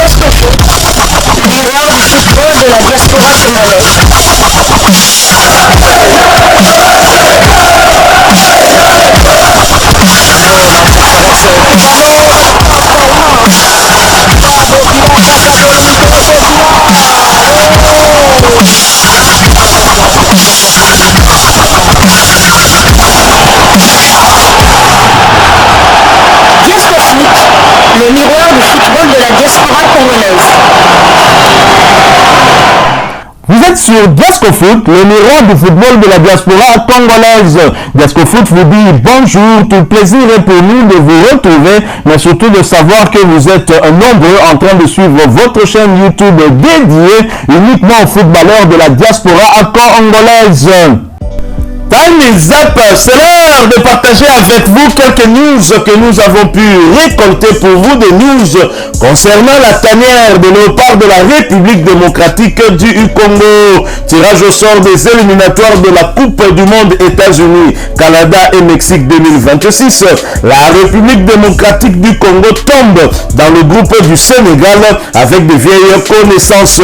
Miroir du football de la diaspora congolaise. Le miroir du football de la diaspora congolaise. Vous êtes sur Diascofoot, le miroir du football de la diaspora congolaise. Diascofoot vous dit bonjour, tout plaisir est pour nous de vous retrouver, mais surtout de savoir que vous êtes nombreux en train de suivre votre chaîne YouTube dédiée uniquement aux footballeurs de la diaspora congolaise. Time is up, c'est l'heure de partager avec vous quelques news que nous avons pu récolter pour vous, des news concernant la tanière de léopard de la République démocratique du Congo. Tirage au sort des éliminatoires de la Coupe du Monde États-Unis, Canada et Mexique 2026. La République démocratique du Congo tombe dans le groupe du Sénégal avec de vieilles connaissances.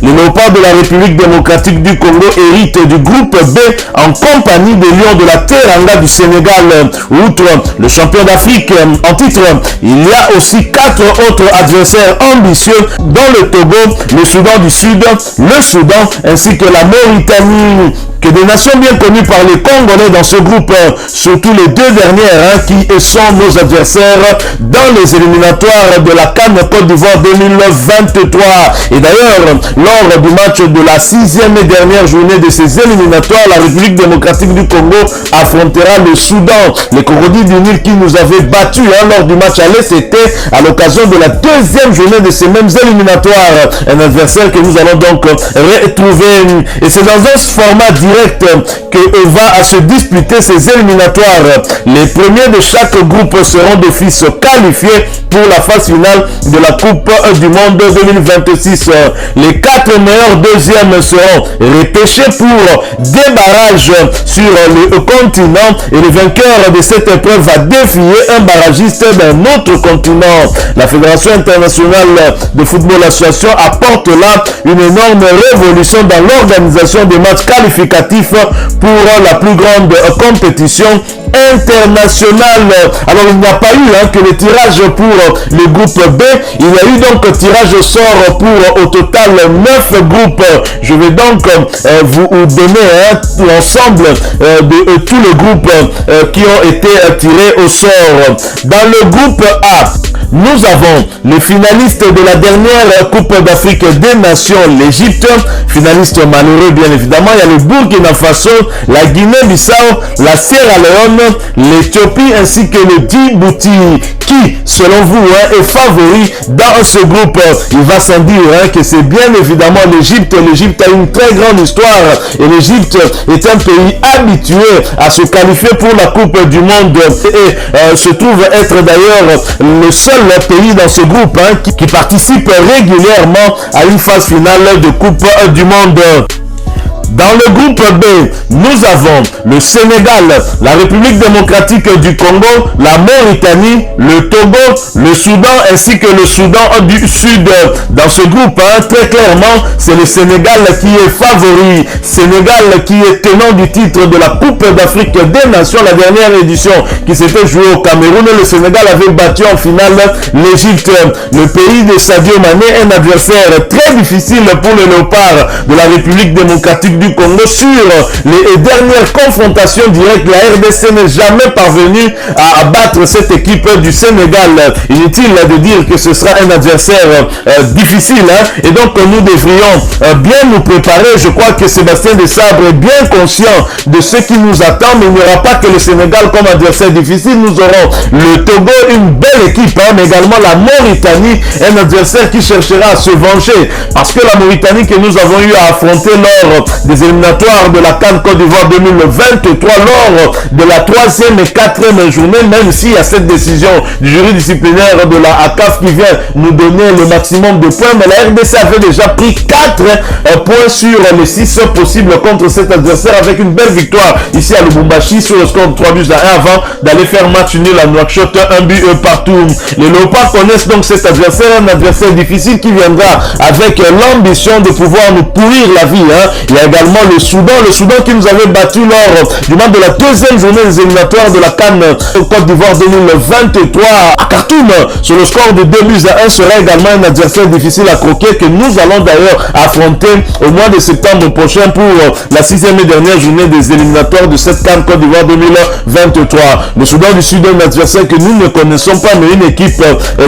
Les léopards de la République démocratique du Congo héritent du groupe B en compagnie des Lions de la Teranga du Sénégal. Outre le champion d'Afrique en titre, il y a aussi 4 autres adversaires ambitieux dont le Togo, le Soudan du Sud, le Soudan ainsi que la Mauritanie. Que des nations bien connues par les Congolais dans ce groupe, surtout les deux dernières qui sont nos adversaires dans les éliminatoires de la CAN Côte d'Ivoire 2023. Et d'ailleurs, lors du match de la 6e et dernière journée de ces éliminatoires, la République démocratique du Congo affrontera le Soudan. Les Crocodiles du Nil qui nous avaient battus lors du match aller, c'était à l'occasion de la 2e journée de ces mêmes éliminatoires. Un adversaire que nous allons donc retrouver. Et c'est dans un format direct que va se disputer ces éliminatoires. Les premiers de chaque groupe seront d'office qualifiés pour la phase finale de la Coupe du Monde 2026. Les 4 meilleurs deuxièmes seront repêchés pour des barrages sur le continent et le vainqueur de cette épreuve va défier un barragiste d'un autre continent. La Fédération internationale de football association apporte là une énorme révolution dans l'organisation des matchs qualificatifs pour la plus grande compétition internationale. Alors il n'y a pas eu que le tirage pour le groupe B, il y a eu donc tirage au sort pour au total 9 groupes. Je vais donc vous donner l'ensemble de tous les groupes qui ont été tirés au sort. Dans le groupe A, nous avons les finalistes de la dernière Coupe d'Afrique des Nations, l'Égypte, finaliste malheureux bien évidemment. Il y a le Burkina Faso, la Guinée-Bissau, la Sierra Leone, l'Éthiopie ainsi que le Djibouti. Qui, selon vous, est favori dans ce groupe? Il va sans dire que c'est bien évidemment l'Égypte. L'Égypte a une très grande histoire et l'Égypte est un pays habitué à se qualifier pour la Coupe du Monde et se trouve être d'ailleurs le seul pays dans ce groupe qui participe régulièrement à une phase finale de Coupe du Monde. Dans le groupe B, nous avons le Sénégal, la République démocratique du Congo, la Mauritanie, le Togo, le Soudan ainsi que le Soudan du Sud. Dans ce groupe, très clairement, c'est le Sénégal qui est favori. Sénégal qui est tenant du titre de la Coupe d'Afrique des Nations, la dernière édition qui s'était jouée au Cameroun. Le Sénégal avait battu en finale l'Égypte. Le pays de Sadio Mané, un adversaire très difficile pour le léopard de la République démocratique du Congo. Sur les dernières confrontations directes, la RDC n'est jamais parvenue à battre cette équipe du Sénégal. Inutile de dire que ce sera un adversaire difficile et donc nous devrions bien nous préparer. Je crois que Sébastien Desabre est bien conscient de ce qui nous attend, mais il n'y aura pas que le Sénégal comme adversaire difficile. Nous aurons le Togo, une belle équipe, mais également la Mauritanie, un adversaire qui cherchera à se venger parce que la Mauritanie que nous avons eu à affronter lors des éliminatoires de la CAN Côte d'Ivoire 2023 lors de la 3e et 4e journée, même s'il y a cette décision du jury disciplinaire de la ACAF qui vient nous donner le maximum de points, mais la RDC avait déjà pris 4 points sur les 6 possibles contre cet adversaire avec une belle victoire ici à Lubumbashi sur le score de 3 buts à 1 avant d'aller faire match nul à Nouakchott, 1 but partout. Les Léopards connaissent donc cet adversaire, un adversaire difficile qui viendra avec l'ambition de pouvoir nous pourrir la vie. Il y a également le Soudan qui nous avait battu lors du match de la 2e journée des éliminatoires de la CAN Côte d'Ivoire 2023 à Khartoum sur le score de 2 buts à 1 sera également un adversaire difficile à croquer que nous allons d'ailleurs affronter au mois de septembre prochain pour la 6e et dernière journée des éliminatoires de cette CAN Côte d'Ivoire 2023. Le Soudan du Sud est un adversaire que nous ne connaissons pas, mais une équipe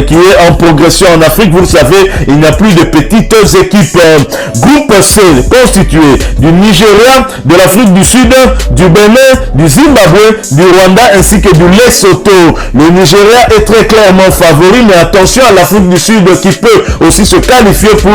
qui est en progression en Afrique. Vous le savez, il n'y a plus de petites équipes. Groupe C constitué du Nigeria, de l'Afrique du Sud, du Bénin, du Zimbabwe, du Rwanda ainsi que du Lesotho. Le Nigeria est très clairement favori, mais attention à l'Afrique du Sud qui peut aussi se qualifier pour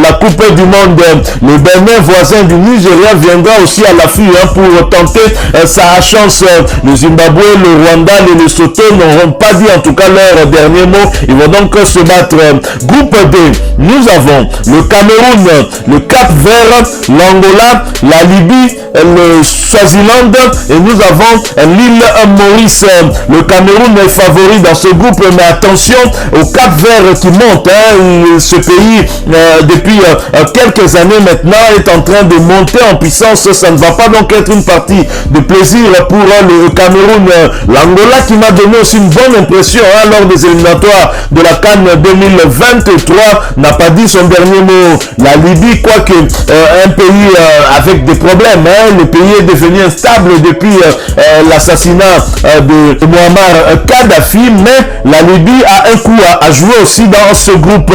la Coupe du Monde. Le Bénin, voisin du Nigeria, viendra aussi à l'affût pour tenter sa chance. Le Zimbabwe, le Rwanda, le Lesotho n'auront pas dit en tout cas leur dernier mot. Ils vont donc se battre. Groupe D, nous avons le Cameroun, le Cap-Vert, l'Angola, la Libye, le Swaziland et nous avons l'île Maurice. Le Cameroun est favori dans ce groupe, mais attention au Cap-Vert qui monte. Ce pays depuis quelques années maintenant est en train de monter en puissance. Ça ne va pas donc être une partie de plaisir pour le Cameroun. L'Angola qui m'a donné aussi une bonne impression lors des éliminatoires de la CAN 2023 n'a pas dit son dernier mot. La Libye, quoique un pays avec des problèmes, le pays est devenu instable depuis l'assassinat de Muammar Kadhafi, mais la Libye a un coup à jouer aussi dans ce groupe.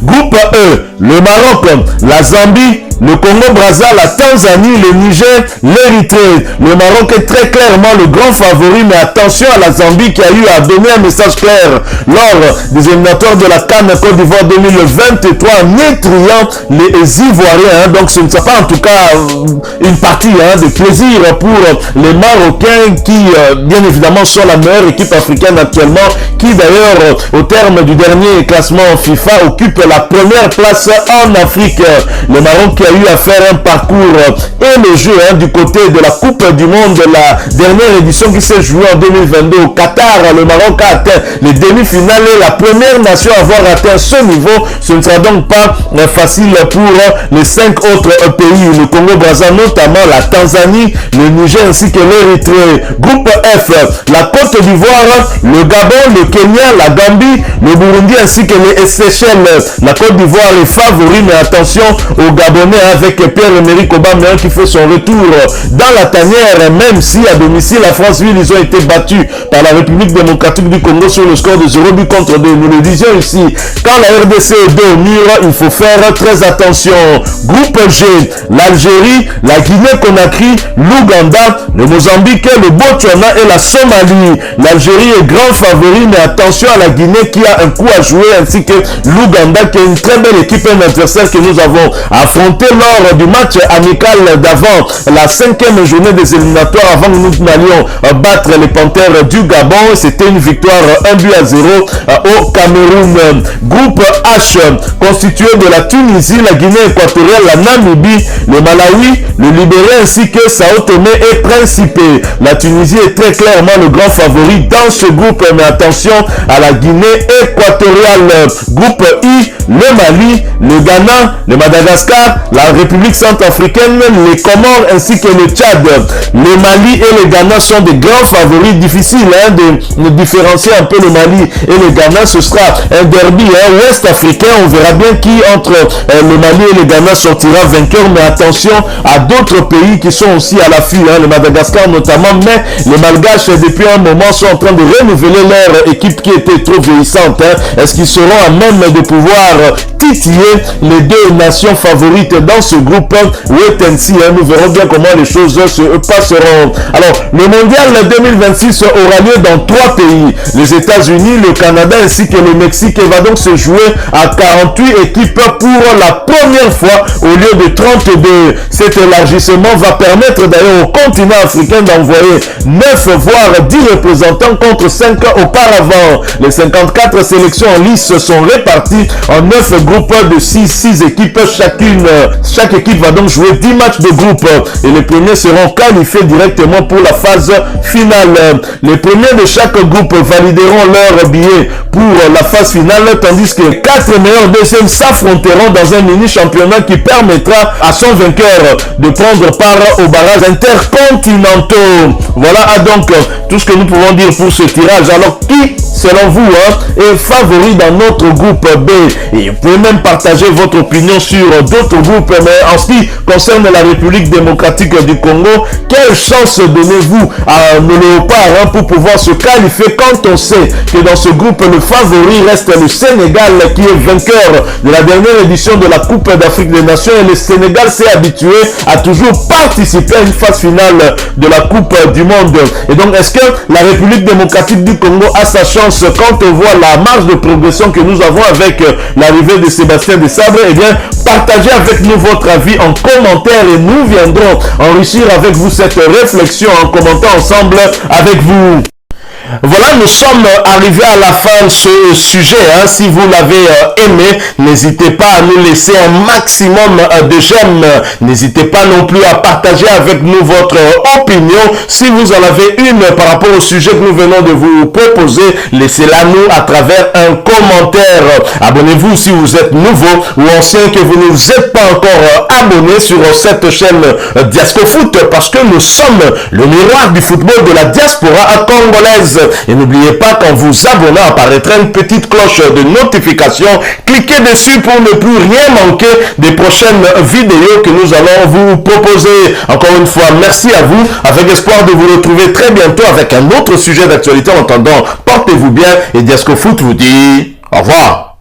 Groupe E, le Maroc, la Zambie, le Congo-Brazza, la Tanzanie, le Niger, l'Érythrée. Le Maroc est très clairement le grand favori, mais attention à la Zambie qui a eu à donner un message clair lors des éliminatoires de la CAN Côte d'Ivoire 2023 en étriant les Ivoiriens. Donc ce ne sera pas en tout cas une partie de plaisir pour les Marocains qui bien évidemment sont la meilleure équipe africaine actuellement, qui d'ailleurs au terme du dernier classement FIFA occupe la première place en Afrique. Le Maroc qui a eu à faire un parcours et le jeu du côté de la Coupe du Monde, la dernière édition qui s'est jouée en 2022 au Qatar. Le Maroc a atteint les demi-finales et la première nation à avoir atteint ce niveau. Ce ne sera donc pas facile pour les 5 autres pays, le Congo-Brazza notamment, la Tanzanie, le Niger ainsi que l'Érythrée. Groupe F, la Côte d'Ivoire, le Gabon, le Kenya, la Gambie, le Burundi ainsi que les Seychelles. La Côte d'Ivoire est favori, mais attention aux Gabonais avec Pierre-Emerick Aubameyang qui fait son retour dans la tanière, même si à domicile à Franceville ils ont été battus par la République démocratique du Congo sur le score de 0 but contre 2. Nous le disions ici, quand la RDC est dos au mur, il faut faire très attention. Groupe G, l'Algérie, la Guinée-Conakry, l'Ouganda, le Mozambique, le Botswana et la Somalie. L'Algérie est grand favori, mais attention à la Guinée qui a un coup à jouer, ainsi que l'Ouganda qui est une très belle équipe, un adversaire que nous avons affronté lors du match amical d'avant la 5e journée des éliminatoires, avant que nous n'allions battre les Panthères du Gabon. C'était une victoire 1 but à 0 au Cameroun. Groupe H, constitué de la Tunisie, la Guinée équatoriale, la Namibie, le Malawi, le Libéria ainsi que Sao Tomé et Principe. La Tunisie est très clairement le grand favori dans ce groupe, mais attention à la Guinée équatoriale. Groupe I, le Mali, le Ghana, le Madagascar, la République centrafricaine, les Comores ainsi que le Tchad. Le Mali et le Ghana sont des grands favoris. Difficile de différencier un peu le Mali et le Ghana. Ce sera un derby ouest africain. On verra bien qui entre le Mali et le Ghana sortira vainqueur, mais attention à d'autres pays qui sont aussi à l'affût, le Madagascar notamment, mais les Malgaches depuis un moment sont en train de renouveler leur équipe équipe qui était trop vieillissante. Est-ce qu'ils seront à même de pouvoir titiller les deux nations favorites dans ce groupe? Wait and see, nous verrons bien comment les choses se passeront. Alors, le mondial 2026 aura lieu dans 3 pays, les États-Unis, le Canada ainsi que le Mexique, et va donc se jouer à 48 équipes pour la première fois au lieu de 32. Cet élargissement va permettre d'ailleurs au continent africain d'envoyer 9 voire 10 représentants contre 5 auparavant. Les 54 sélections en lice sont réparties en 9 groupes de 6 équipes chacune. Chaque équipe va donc jouer 10 matchs de groupe et les premiers seront qualifiés directement pour la phase finale. Les premiers de chaque groupe valideront leur billet pour la phase finale, tandis que les 4 meilleurs deuxièmes s'affronteront dans un mini-championnat qui permettra à son vainqueur de prendre part aux barrages intercontinentaux. Voilà donc tout ce que nous pouvons dire pour ce tirage. Alors qui, selon vous, est favori dans notre groupe B? Et vous pouvez même partager votre opinion sur d'autres groupes. Mais en ce qui concerne la République démocratique du Congo, quelle chance donnez-vous à nos léopards pour pouvoir se qualifier quand on sait que dans ce groupe, le favori reste le Sénégal qui est vainqueur de la dernière édition de la Coupe d'Afrique des Nations, et le Sénégal s'est habitué à toujours participer à une phase finale de la Coupe du Monde. Et donc, est-ce que la République démocratique du Congo a sa chance quand on voit la marge de progression que nous avons avec l'arrivée de Sébastien Desabre? Eh bien, partagez avec nous votre avis en commentaire et nous viendrons enrichir avec vous cette réflexion en commentant ensemble avec vous. Voilà, nous sommes arrivés à la fin de ce sujet. Si vous l'avez aimé, n'hésitez pas à nous laisser un maximum de j'aime. N'hésitez pas non plus à partager avec nous votre opinion. Si vous en avez une par rapport au sujet que nous venons de vous proposer, laissez-la nous à travers un commentaire. Abonnez-vous si vous êtes nouveau ou ancien que vous ne vous êtes pas encore abonné sur cette chaîne Diascofoot, parce que nous sommes le miroir du football de la diaspora congolaise. Et n'oubliez pas qu'en vous abonnant apparaîtra une petite cloche de notification. Cliquez dessus pour ne plus rien manquer des prochaines vidéos que nous allons vous proposer. Encore une fois, merci à vous, avec espoir de vous retrouver très bientôt avec un autre sujet d'actualité. En attendant, portez-vous bien et Diascofoot vous dit au revoir.